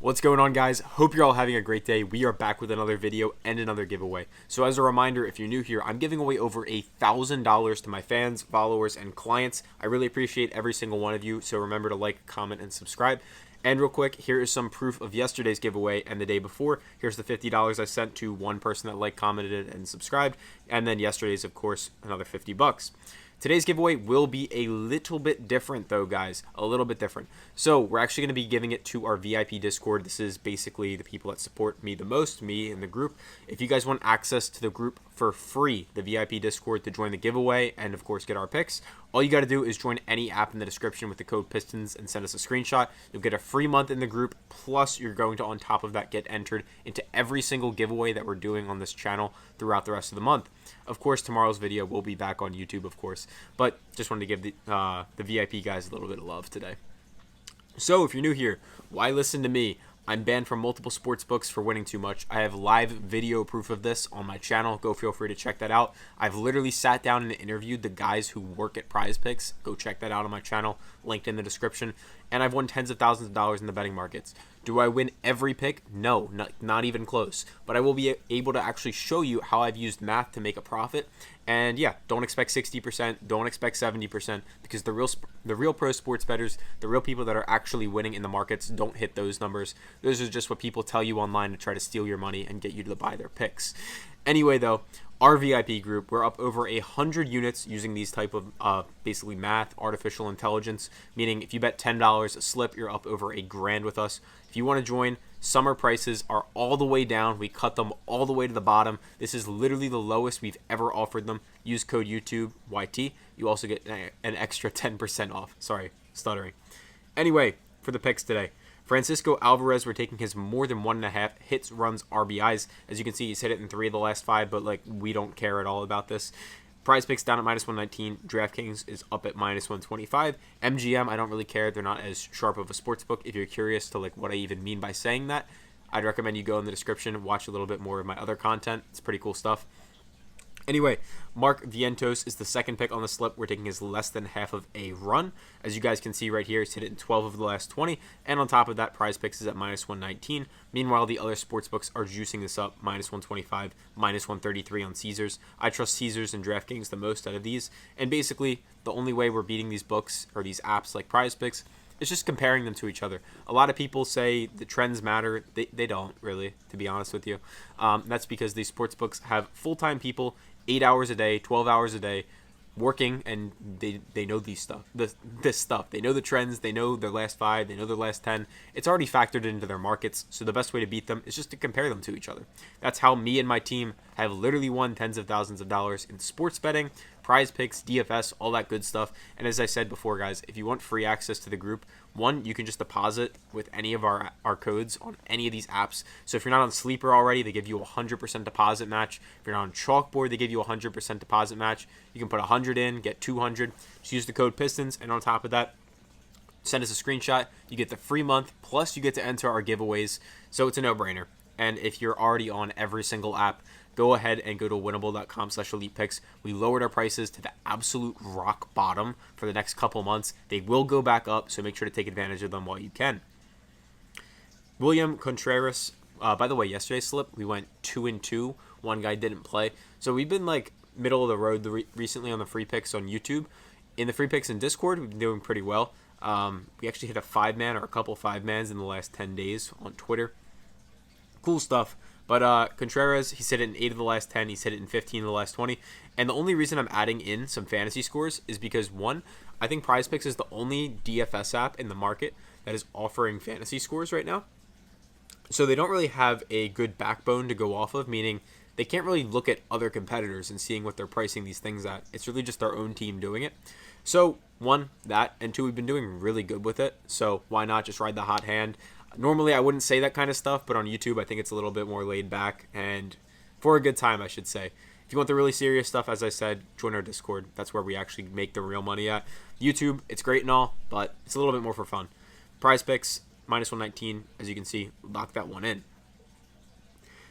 What's going on, guys? Hope you're all having a great day. We are back with another video and another giveaway. So as a reminder, if you're new here, I'm giving away over $1,000 to my fans, followers, and clients. I really appreciate every single one of you. So remember to like, comment, and subscribe. And real quick, here is some proof of yesterday's giveaway and the day before. Here's the $50 I sent to one person that liked, commented, and subscribed. And then yesterday's, of course, another $50. Today's giveaway will be a little bit different though, guys, a little bit different. So we're actually going to be giving it to our VIP Discord. This is basically the people that support me the most, me and the group. If you guys want access to the group for free, the VIP Discord, to join the giveaway and of course get our picks, all you got to do is join any app in the description with the code PISTONS and send us a screenshot. You'll get a free month in the group, plus you're going to, on top of that, get entered into every single giveaway that we're doing on this channel throughout the rest of the month. Of course, tomorrow's video will be back on YouTube, of course, but just wanted to give the VIP guys a little bit of love today. So if you're new here, why listen to me? I'm banned from multiple sports books for winning too much. I have live video proof of this on my channel. Go feel free to check that out. I've literally sat down and interviewed the guys who work at PrizePicks. Go check that out on my channel, linked in the description. And I've won tens of thousands of dollars in the betting markets. Do I win every pick? No, not even close. But I will be able to actually show you how I've used math to make a profit. And yeah, don't expect 60%, don't expect 70%, because the real pro sports bettors, the real people that are actually winning in the markets, don't hit those numbers. Those are just what people tell you online to try to steal your money and get you to buy their picks. Anyway, though, our VIP group, we're up over 100 units using these type of basically math, artificial intelligence, meaning if you bet $10 a slip, you're up over $1,000 with us. If you want to join, summer prices are all the way down. We cut them all the way to the bottom. This is literally the lowest we've ever offered them. Use code YouTube YT. You also get an extra 10% off. Sorry, stuttering. Anyway, for the picks today, Francisco Alvarez, we're taking his more than 1.5 hits, runs, RBIs. As you can see, he's hit it in 3 of the last 5, but like we don't care at all about this. PrizePicks down at -119. DraftKings is up at -125. MGM, I don't really care. They're not as sharp of a sports book. If you're curious to like what I even mean by saying that, I'd recommend you go in the description and watch a little bit more of my other content. It's pretty cool stuff. Anyway, Mark Vientos is the second pick on the slip. We're taking his less than half of a run. As you guys can see right here, he's hit it in 12 of the last 20. And on top of that, PrizePicks is at -119. Meanwhile, the other sportsbooks are juicing this up, -125, -133 on Caesars. I trust Caesars and DraftKings the most out of these. And basically, the only way we're beating these books or these apps like PrizePicks is just comparing them to each other. A lot of people say the trends matter. They don't really, to be honest with you. That's because these sportsbooks have full-time people, 8 hours a day, 12 hours a day, working, and they know this stuff. They know the trends. They know their last 5. They know their last 10. It's already factored into their markets. So the best way to beat them is just to compare them to each other. That's how me and my team have literally won tens of thousands of dollars in sports betting, PrizePicks, DFS, all that good stuff. And as I said before, guys, if you want free access to the group, one, you can just deposit with any of our codes on any of these apps. So if you're not on Sleeper already, they give you a 100% deposit match. If you're not on Chalkboard, they give you a 100% deposit match. You can put 100 in, get 200. Just use the code PISTONS, and on top of that, send us a screenshot. You get the free month, plus you get to enter our giveaways. So it's a no-brainer. And if you're already on every single app, go ahead and go to winnable.com/elitepicks. We lowered our prices to the absolute rock bottom for the next couple months. They will go back up, so make sure to take advantage of them while you can. William Contreras, by the way, yesterday's slip, we went 2-2. One guy didn't play. So we've been like middle of the road recently on the free picks on YouTube. In the free picks in Discord, we've been doing pretty well. We actually hit a 5-man or a couple 5-mans in the last 10 days on Twitter. Cool stuff. But Contreras, he's hit it in 8 of the last 10. He's hit it in 15 of the last 20. And the only reason I'm adding in some fantasy scores is because, one, I think PrizePicks is the only DFS app in the market that is offering fantasy scores right now. So they don't really have a good backbone to go off of, meaning they can't really look at other competitors and seeing what they're pricing these things at. It's really just our own team doing it. So, one, that, and two, we've been doing really good with it. So why not just ride the hot hand? Normally, I wouldn't say that kind of stuff, but on YouTube, I think it's a little bit more laid back and for a good time, I should say. If you want the really serious stuff, as I said, join our Discord. That's where we actually make the real money at. YouTube, it's great and all, but it's a little bit more for fun. PrizePicks, -119, as you can see, lock that one in.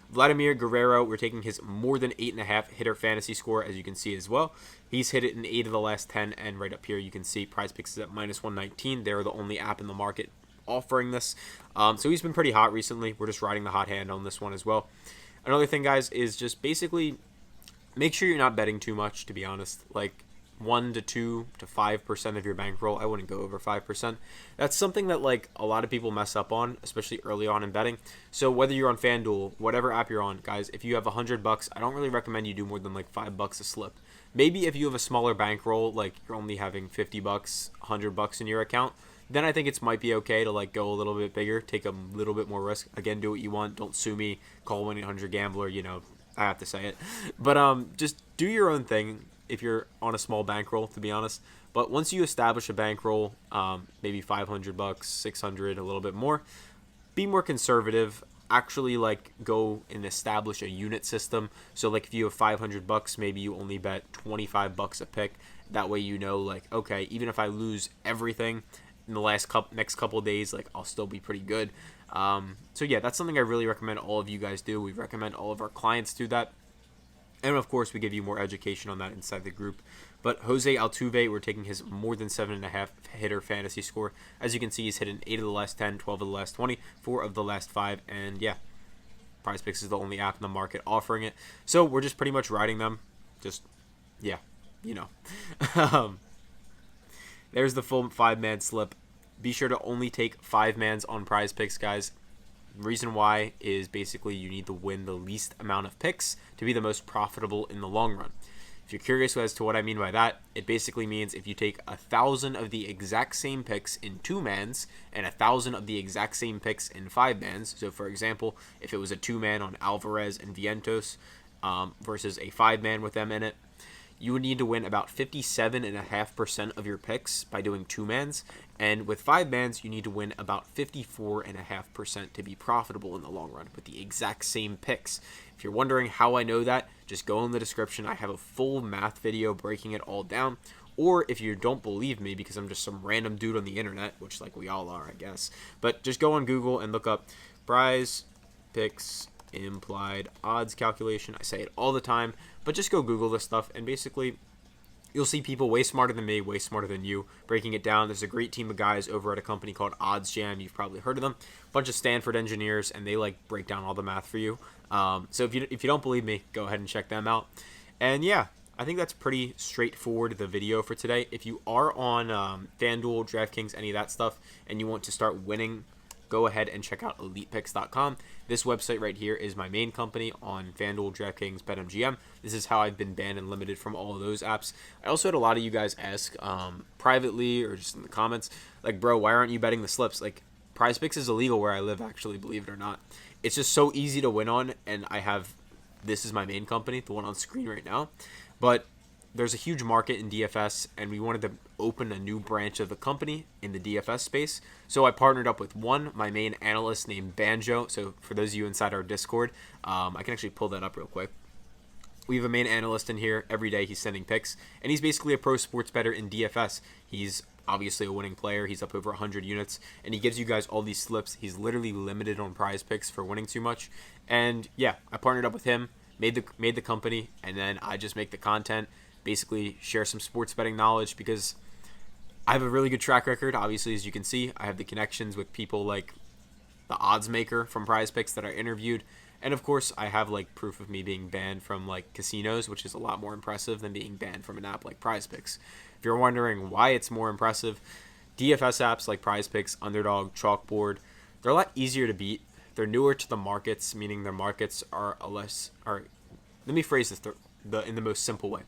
Vladimir Guerrero, we're taking his more than 8.5 hitter fantasy score, as you can see as well. He's hit it in 8 of the last 10, and right up here you can see PrizePicks is at -119. They're the only app in the market offering this. So he's been pretty hot recently. We're just riding the hot hand on this one as well. Another thing, guys, is just basically make sure you're not betting too much, to be honest. Like 1 to 2 to 5% of your bankroll. I wouldn't go over 5%. That's something that like a lot of people mess up on, especially early on in betting. So whether you're on FanDuel, whatever app you're on, guys, if you have $100, I don't really recommend you do more than like $5 a slip. Maybe if you have a smaller bankroll, like you're only having $50, $100 in your account, then I think it might be okay to like go a little bit bigger, take a little bit more risk. Again, do what you want. Don't sue me. Call 1-800-GAMBLER. You know, I have to say it. But just do your own thing if you're on a small bankroll, to be honest. But once you establish a bankroll, maybe $500, 600, a little bit more, be more conservative. Actually, like, go and establish a unit system. So like if you have $500, maybe you only bet $25 a pick. That way you know, like, okay, even if I lose everything in the next couple of days, like, I'll still be pretty good. So yeah, that's something I really recommend all of you guys do. We recommend all of our clients do that. And of course, we give you more education on that inside the group. But Jose Altuve, we're taking his more than 7.5 hitter fantasy score. As you can see, he's hit 8 of the last 10, 12 of the last 20, 4 of the last 5. And yeah, PrizePicks is the only app in the market offering it. So we're just pretty much riding them. Just, yeah, you know. There's the full 5-man slip. Be sure to only take 5-mans on PrizePicks, guys. Reason why is basically you need to win the least amount of picks to be the most profitable in the long run. If you're curious as to what I mean by that, it basically means if you take 1,000 of the exact same picks in 2-mans and 1,000 of the exact same picks in 5-mans. So for example, if it was a 2-man on Alvarez and Vientos versus a 5-man with them in it, you would need to win about 57.5% of your picks by doing 2-mans. And with 5-mans, you need to win about 54.5% to be profitable in the long run with the exact same picks. If you're wondering how I know that, just go in the description. I have a full math video breaking it all down. Or if you don't believe me because I'm just some random dude on the internet, which like we all are, I guess. But just go on Google and look up PrizePicks implied odds calculation. I say it all the time, but just go Google this stuff and basically you'll see people way smarter than me, way smarter than you, breaking it down. There's a great team of guys over at a company called Odds Jam. You've probably heard of them. A bunch of Stanford engineers, and they like break down all the math for you. So if you don't believe me, go ahead and check them out. And yeah, I think that's pretty straightforward, the video for today. If you are on FanDuel, DraftKings, any of that stuff, and you want to start winning, go ahead and check out ElitePicks.com. This website right here is my main company on FanDuel, DraftKings, BetMGM. This is how I've been banned and limited from all of those apps. I also had a lot of you guys ask privately or just in the comments, like, bro, why aren't you betting the slips? Like, PrizePicks is illegal where I live, actually, believe it or not. It's just so easy to win on, and this is my main company, the one on screen right now. But there's a huge market in DFS, and we wanted to open a new branch of the company in the DFS space. So I partnered up with my main analyst named Banjo. So for those of you inside our Discord, I can actually pull that up real quick. We have a main analyst in here. Every day he's sending picks, and he's basically a pro sports bettor in DFS. He's obviously a winning player. He's up over 100 units, and he gives you guys all these slips. He's literally limited on PrizePicks for winning too much. And yeah, I partnered up with him, made the company, and then I just make the content, basically share some sports betting knowledge because I have a really good track record. Obviously, as you can see, I have the connections with people like the odds maker from PrizePicks that I interviewed. And of course, I have like proof of me being banned from like casinos, which is a lot more impressive than being banned from an app like PrizePicks. If you're wondering why it's more impressive, DFS apps like PrizePicks, Underdog, Chalkboard, they're a lot easier to beat. They're newer to the markets, meaning their markets are let me phrase this in the most simple way.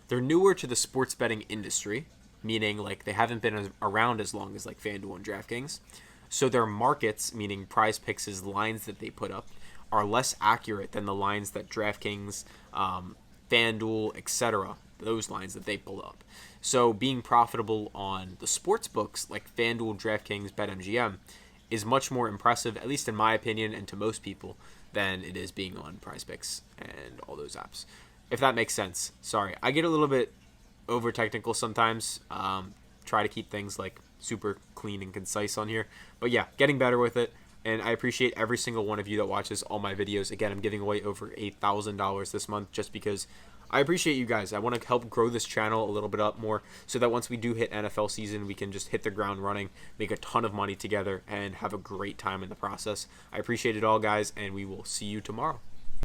They're newer to the sports betting industry, meaning like they haven't been around as long as like FanDuel and DraftKings. So their markets, meaning PrizePicks' lines that they put up, are less accurate than the lines that DraftKings, FanDuel, etc., those lines that they pull up. So being profitable on the sports books like FanDuel, DraftKings, BetMGM is much more impressive, at least in my opinion and to most people, than it is being on PrizePicks and all those apps. If that makes sense. Sorry, I get a little bit over technical sometimes. Try to keep things like super clean and concise on here. But yeah, getting better with it. And I appreciate every single one of you that watches all my videos. Again, I'm giving away over $8,000 this month just because I appreciate you guys. I want to help grow this channel a little bit up more so that once we do hit NFL season, we can just hit the ground running, make a ton of money together, and have a great time in the process. I appreciate it all, guys, and we will see you tomorrow.